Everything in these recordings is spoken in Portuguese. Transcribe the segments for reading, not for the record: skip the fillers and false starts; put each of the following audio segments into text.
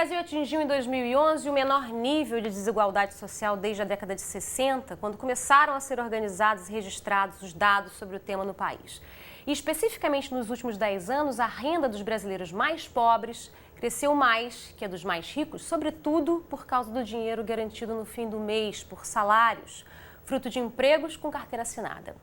Brasil atingiu em 2011 o menor nível de desigualdade social desde a década de 60, quando começaram a ser organizados e registrados os dados sobre o tema no país. E especificamente nos últimos 10 anos, a renda dos brasileiros mais pobres cresceu mais que a dos mais ricos, sobretudo por causa do dinheiro garantido no fim do mês por salários, fruto de empregos com carteira assinada.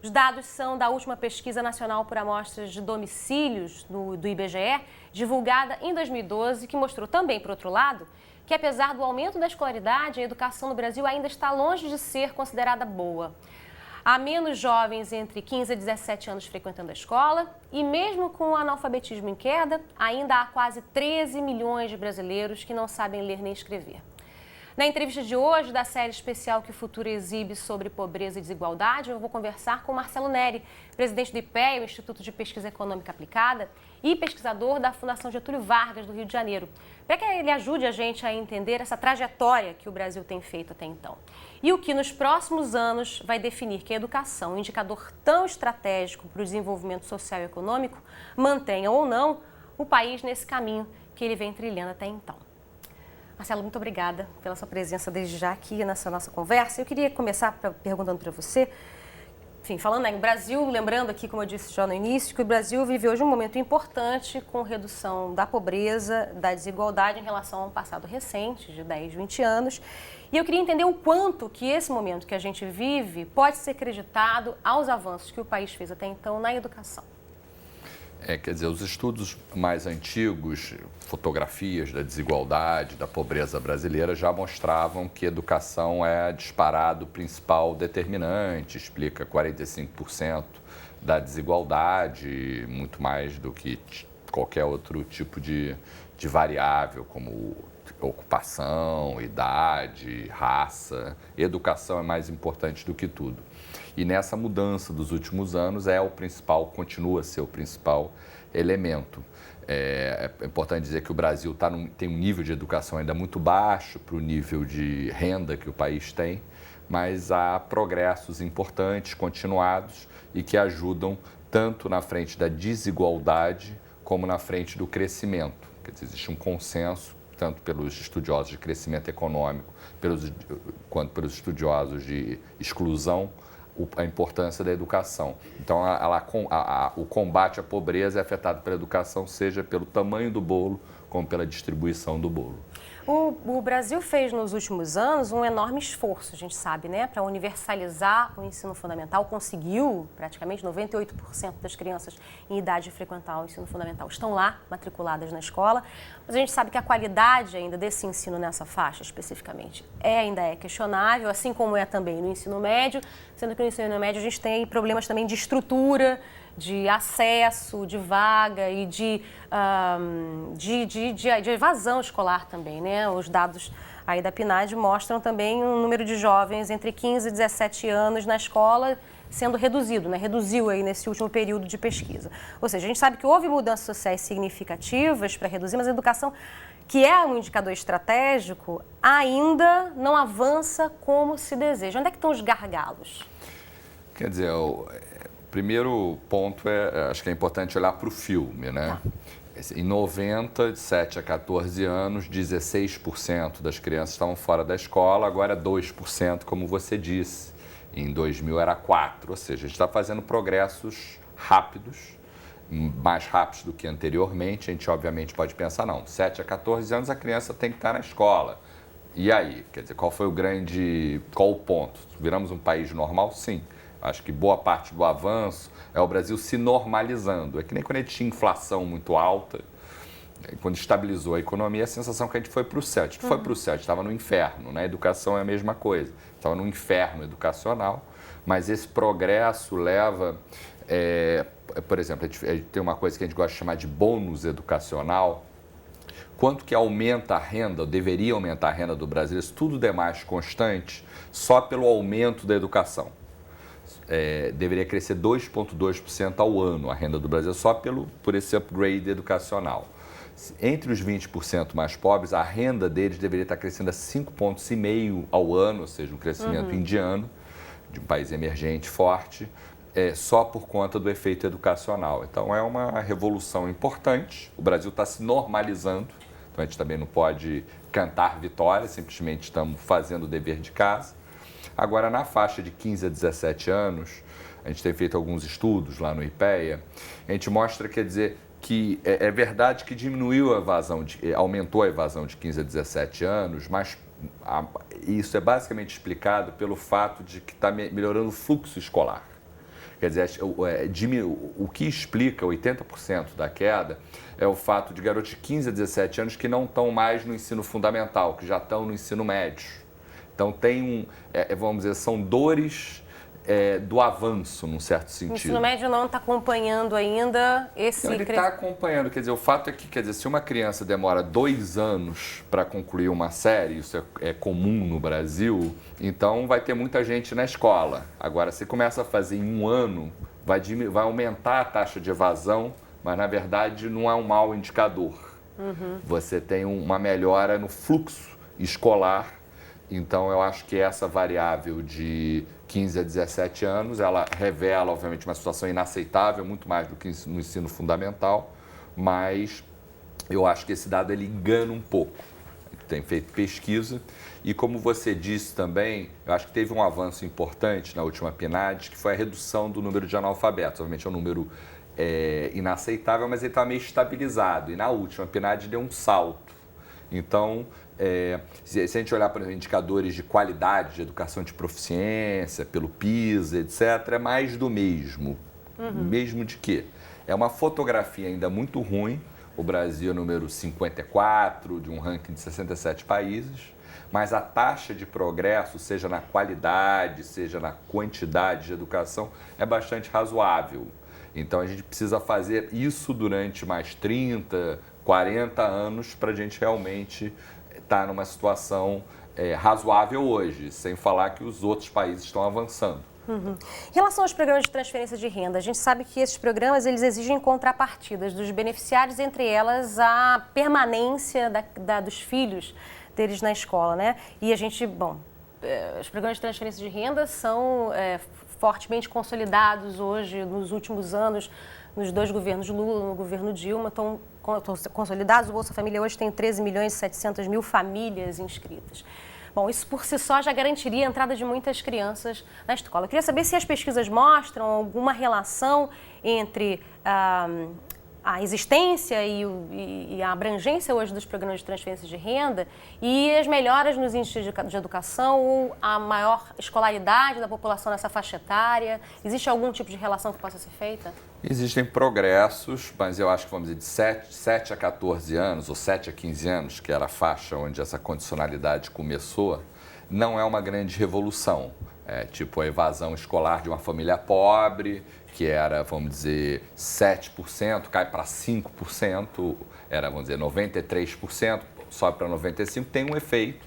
Os dados são da última pesquisa nacional por amostras de domicílios do IBGE, divulgada em 2012, que mostrou também, por outro lado, que apesar do aumento da escolaridade, a educação no Brasil ainda está longe de ser considerada boa. Há menos jovens entre 15 e 17 anos frequentando a escola e mesmo com o analfabetismo em queda, ainda há quase 13 milhões de brasileiros que não sabem ler nem escrever. Na entrevista de hoje, da série especial que o Futuro exibe sobre pobreza e desigualdade, eu vou conversar com Marcelo Neri, presidente do IPEA, o Instituto de Pesquisa Econômica Aplicada, e pesquisador da Fundação Getúlio Vargas, do Rio de Janeiro, para que ele ajude a gente a entender essa trajetória que o Brasil tem feito até então. E o que nos próximos anos vai definir que a educação, um indicador tão estratégico para o desenvolvimento social e econômico, mantenha ou não o país nesse caminho que ele vem trilhando até então. Marcelo, muito obrigada pela sua presença desde já aqui nessa nossa conversa. Eu queria começar perguntando para você, enfim, falando em Brasil, lembrando aqui, como eu disse já no início, que o Brasil vive hoje um momento importante com redução da pobreza, da desigualdade em relação a um passado recente, de 10, 20 anos. E eu queria entender o quanto que esse momento que a gente vive pode ser acreditado aos avanços que o país fez até então na educação. Quer dizer, os estudos mais antigos, fotografias da desigualdade, da pobreza brasileira, já mostravam que a educação é disparado principal determinante, explica 45% da desigualdade, muito mais do que qualquer outro tipo de variável, como ocupação, idade, raça. Educação é mais importante do que tudo. E nessa mudança dos últimos anos continua a ser o principal elemento. É importante dizer que o Brasil tem um nível de educação ainda muito baixo para o nível de renda que o país tem, mas há progressos importantes, continuados, e que ajudam tanto na frente da desigualdade como na frente do crescimento. Quer dizer, existe um consenso, tanto pelos estudiosos de crescimento econômico quanto pelos estudiosos de exclusão, a importância da educação. Então, o combate à pobreza é afetado pela educação, seja pelo tamanho do bolo, como pela distribuição do bolo. O Brasil fez nos últimos anos um enorme esforço, a gente sabe, né, para universalizar o ensino fundamental. Conseguiu, praticamente 98% das crianças em idade de frequentar o ensino fundamental estão lá, matriculadas na escola. Mas a gente sabe que a qualidade ainda desse ensino nessa faixa, especificamente, ainda é questionável, assim como é também no ensino médio, sendo que no ensino médio a gente tem aí problemas também de estrutura, de acesso, de vaga e de evasão escolar também, né? Os dados aí da PNAD mostram também um número de jovens entre 15 e 17 anos na escola sendo reduzido, né? Reduziu aí nesse último período de pesquisa. Ou seja, a gente sabe que houve mudanças sociais significativas para reduzir, mas a educação, que é um indicador estratégico, ainda não avança como se deseja. Onde é que estão os gargalos? Quer dizer, o primeiro ponto acho que é importante olhar para o filme, né? Em 90, de 7 a 14 anos, 16% das crianças estavam fora da escola, agora é 2%, como você disse. Em 2000 era 4%, ou seja, a gente está fazendo progressos rápidos, mais rápidos do que anteriormente. A gente, obviamente, pode pensar, não, 7 a 14 anos a criança tem que estar na escola. E aí? Quer dizer, qual o ponto? Viramos um país normal? Sim. Acho que boa parte do avanço é o Brasil se normalizando. É que nem quando a gente tinha inflação muito alta, quando estabilizou a economia, a sensação que a gente foi para o céu. A gente foi para o céu, a gente estava no inferno, né? A educação é a mesma coisa. Estava no inferno educacional, mas esse progresso leva... por exemplo, a gente tem uma coisa que a gente gosta de chamar de bônus educacional. Quanto que aumenta a renda, ou deveria aumentar a renda do brasileiro, se tudo demais constante, só pelo aumento da educação. Deveria crescer 2,2% ao ano a renda do Brasil, só por esse upgrade educacional. Entre os 20% mais pobres, a renda deles deveria estar crescendo a 5,5 pontos ao ano, ou seja, um crescimento indiano, de um país emergente forte, só por conta do efeito educacional. Então, é uma revolução importante. O Brasil está se normalizando, Então a gente também não pode cantar vitória, simplesmente estamos fazendo o dever de casa. Agora, na faixa de 15 a 17 anos, a gente tem feito alguns estudos lá no IPEA, a gente mostra, quer dizer, que é verdade que diminuiu a evasão, aumentou a evasão de 15 a 17 anos, mas isso é basicamente explicado pelo fato de que está melhorando o fluxo escolar. Quer dizer, o que explica 80% da queda é o fato de garotos de 15 a 17 anos que não estão mais no ensino fundamental, que já estão no ensino médio. Então, tem vamos dizer, são dores do avanço, num certo sentido. O ensino médio não está acompanhando ainda esse... Não, ele está acompanhando. Quer dizer, o fato é que, quer dizer, se uma criança demora 2 anos para concluir uma série, isso é comum no Brasil, então vai ter muita gente na escola. Agora, se começa a fazer em 1 ano, vai aumentar a taxa de evasão, mas, na verdade, não é um mau indicador. Você tem uma melhora no fluxo escolar. Então, eu acho que essa variável de 15 a 17 anos, ela revela, obviamente, uma situação inaceitável, muito mais do que no ensino fundamental, mas eu acho que esse dado ele engana um pouco. Tem feito pesquisa e, como você disse também, eu acho que teve um avanço importante na última PNAD, que foi a redução do número de analfabetos. Obviamente, é um número inaceitável, mas ele está meio estabilizado. E na última PNAD deu um salto. Então, se a gente olhar para os indicadores de qualidade de educação de proficiência, pelo PISA, etc., é mais do mesmo. Mesmo de quê? É uma fotografia ainda muito ruim. O Brasil é número 54 de um ranking de 67 países, mas a taxa de progresso, seja na qualidade, seja na quantidade de educação, é bastante razoável. Então, a gente precisa fazer isso durante mais 30, 40 anos para a gente realmente estar numa situação razoável hoje, sem falar que os outros países estão avançando. Em relação aos programas de transferência de renda, a gente sabe que esses programas eles exigem contrapartidas dos beneficiários, entre elas a permanência dos filhos deles na escola, né? E a gente, os programas de transferência de renda são fortemente consolidados hoje, nos últimos anos, nos 2 governos Lula, no governo Dilma, estão consolidados. O Bolsa Família hoje tem 13.700.000 famílias inscritas. Bom, isso por si só já garantiria a entrada de muitas crianças na escola. Eu queria saber se as pesquisas mostram alguma relação entre a existência e a abrangência hoje dos programas de transferência de renda e as melhoras nos índices de educação ou a maior escolaridade da população nessa faixa etária. Existe algum tipo de relação que possa ser feita? Existem progressos, mas eu acho que, vamos dizer, de 7 a 14 anos, ou 7 a 15 anos, que era a faixa onde essa condicionalidade começou, não é uma grande revolução. Tipo a evasão escolar de uma família pobre, que era, vamos dizer, 7%, cai para 5%, era, vamos dizer, 93%, sobe para 95%, tem um efeito,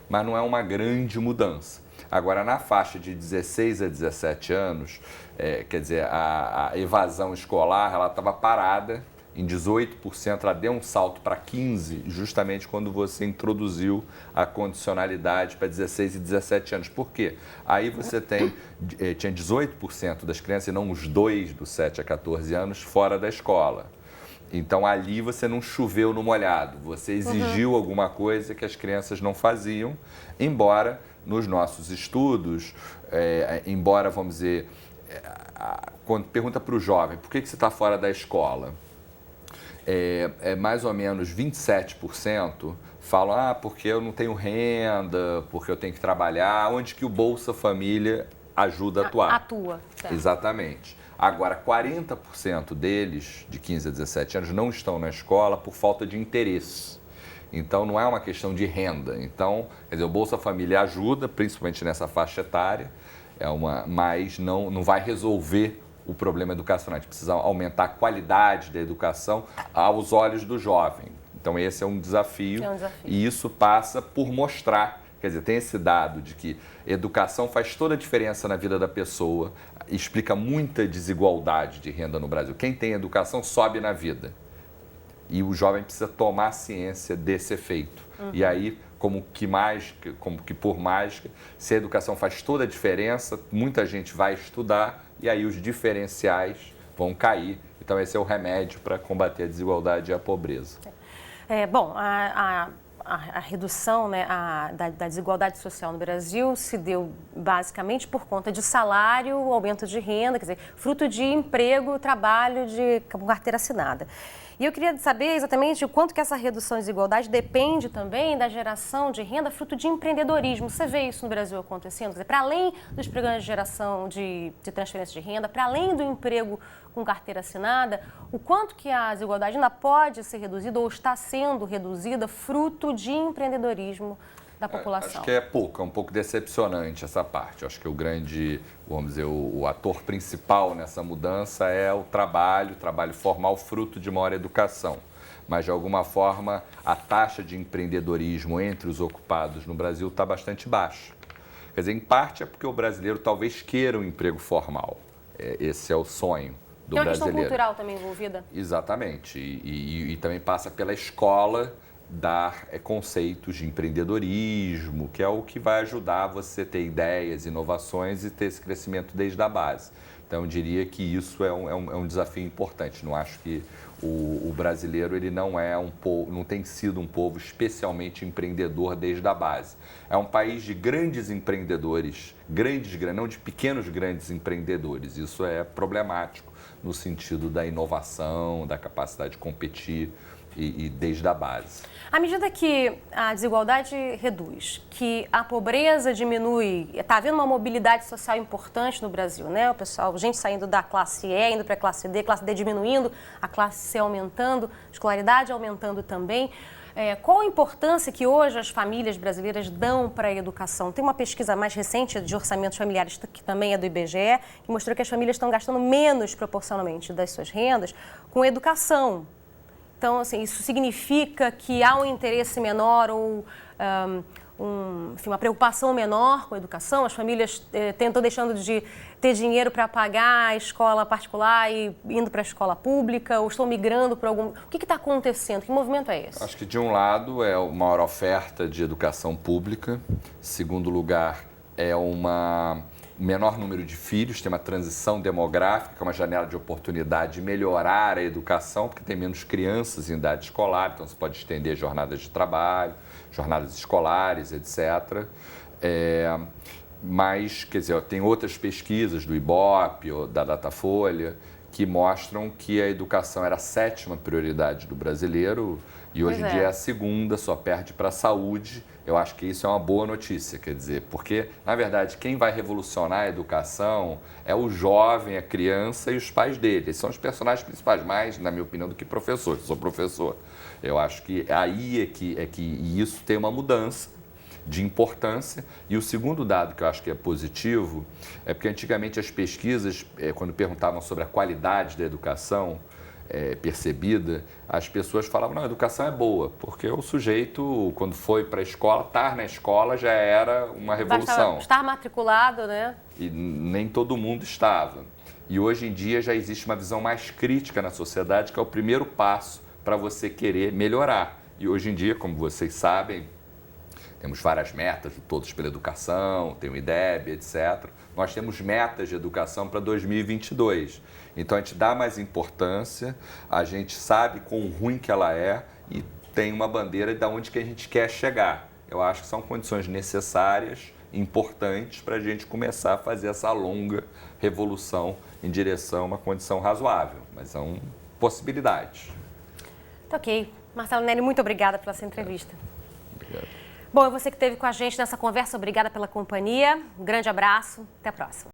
mas não é uma grande mudança. Agora, na faixa de 16 a 17 anos, quer dizer, a evasão escolar, ela estava parada em 18%, ela deu um salto para 15%, justamente quando você introduziu a condicionalidade para 16 e 17 anos. Por quê? Aí você tinha 18% das crianças, e não os 2 dos 7 a 14 anos, fora da escola. Então, ali você não choveu no molhado, você exigiu alguma coisa que as crianças não faziam, embora nos nossos estudos, embora, vamos dizer, quando pergunta para o jovem, por que você está fora da escola? Mais ou menos 27% falam, porque eu não tenho renda, porque eu tenho que trabalhar, onde que o Bolsa Família ajuda a atuar. Atua. Certo. Exatamente. Agora, 40% deles, de 15 a 17 anos, não estão na escola por falta de interesse. Então, não é uma questão de renda. Então, quer dizer, o Bolsa Família ajuda, principalmente nessa faixa etária, mas não vai resolver o problema educacional. A gente precisa aumentar a qualidade da educação aos olhos do jovem. Então, esse é um desafio. E isso passa por mostrar, quer dizer, tem esse dado de que educação faz toda a diferença na vida da pessoa, explica muita desigualdade de renda no Brasil. Quem tem educação sobe na vida. E o jovem precisa tomar ciência desse efeito. E aí, como que por mágica, se a educação faz toda a diferença, muita gente vai estudar e aí os diferenciais vão cair. Então, esse é o remédio para combater a desigualdade e a pobreza. Bom, a redução, né, da desigualdade social no Brasil se deu basicamente por conta de salário, aumento de renda, quer dizer, fruto de emprego, trabalho com carteira assinada. E eu queria saber exatamente o quanto que essa redução de desigualdade depende também da geração de renda fruto de empreendedorismo. Você vê isso no Brasil acontecendo? Quer dizer, para além dos programas de geração de transferência de renda, para além do emprego com carteira assinada, o quanto que a desigualdade ainda pode ser reduzida ou está sendo reduzida fruto de empreendedorismo da população? Acho que é um pouco decepcionante essa parte. Acho que vamos dizer, o ator principal nessa mudança é o trabalho formal fruto de maior educação. Mas, de alguma forma, a taxa de empreendedorismo entre os ocupados no Brasil está bastante baixa. Quer dizer, em parte é porque o brasileiro talvez queira um emprego formal. Esse é o sonho do brasileiro. Tem uma questão cultural também envolvida? Exatamente. E também passa pela escola dar conceitos de empreendedorismo, que é o que vai ajudar você a ter ideias, inovações e ter esse crescimento desde a base. Então, eu diria que isso é um desafio importante. Não acho que o brasileiro ele não tem sido um povo especialmente empreendedor desde a base. É um país de grandes empreendedores, não de pequenos grandes empreendedores. Isso é problemático no sentido da inovação, da capacidade de competir e desde a base. À medida que a desigualdade reduz, que a pobreza diminui, está havendo uma mobilidade social importante no Brasil, né? O pessoal, gente saindo da classe E, indo para a classe D diminuindo, a classe C aumentando, a escolaridade aumentando também. Qual a importância que hoje as famílias brasileiras dão para a educação? Tem uma pesquisa mais recente de orçamentos familiares, que também é do IBGE, que mostrou que as famílias estão gastando menos proporcionalmente das suas rendas com educação. Então, assim, isso significa que há um interesse menor ou uma preocupação menor com a educação? As famílias estão deixando de ter dinheiro para pagar a escola particular e indo para a escola pública? Ou estão migrando para algum... O que está acontecendo? Que movimento é esse? Acho que, de um lado, é uma maior oferta de educação pública. Segundo lugar, é menor número de filhos, tem uma transição demográfica, uma janela de oportunidade de melhorar a educação, porque tem menos crianças em idade escolar, então você pode estender jornadas de trabalho, jornadas escolares, etc. Mas, quer dizer, tem outras pesquisas do IBOP ou da Datafolha que mostram que a educação era a 7ª prioridade do brasileiro e hoje em dia é a 2ª, só perde para a saúde. Eu acho que isso é uma boa notícia, quer dizer, porque, na verdade, quem vai revolucionar a educação é o jovem, a criança e os pais dele. Eles são os personagens principais, mais, na minha opinião, do que professor. Eu sou professor. Eu acho que aí é que isso tem uma mudança de importância. E o segundo dado que eu acho que é positivo é porque antigamente as pesquisas, quando perguntavam sobre a qualidade da educação percebida, as pessoas falavam, não, a educação é boa, porque o sujeito, quando foi para a escola, estar na escola já era uma revolução. Estar matriculado, né? E nem todo mundo estava. E hoje em dia já existe uma visão mais crítica na sociedade, que é o primeiro passo para você querer melhorar. E hoje em dia, como vocês sabem, temos várias metas, Todos pela Educação, tem o IDEB, etc. Nós temos metas de educação para 2022. Então, a gente dá mais importância, a gente sabe quão ruim que ela é e tem uma bandeira de onde que a gente quer chegar. Eu acho que são condições necessárias, importantes, para a gente começar a fazer essa longa revolução em direção a uma condição razoável. Mas são possibilidades. Ok. Marcelo Neri, muito obrigada pela sua entrevista. Obrigado. Bom, e você que esteve com a gente nessa conversa, obrigada pela companhia. Um grande abraço, até a próxima.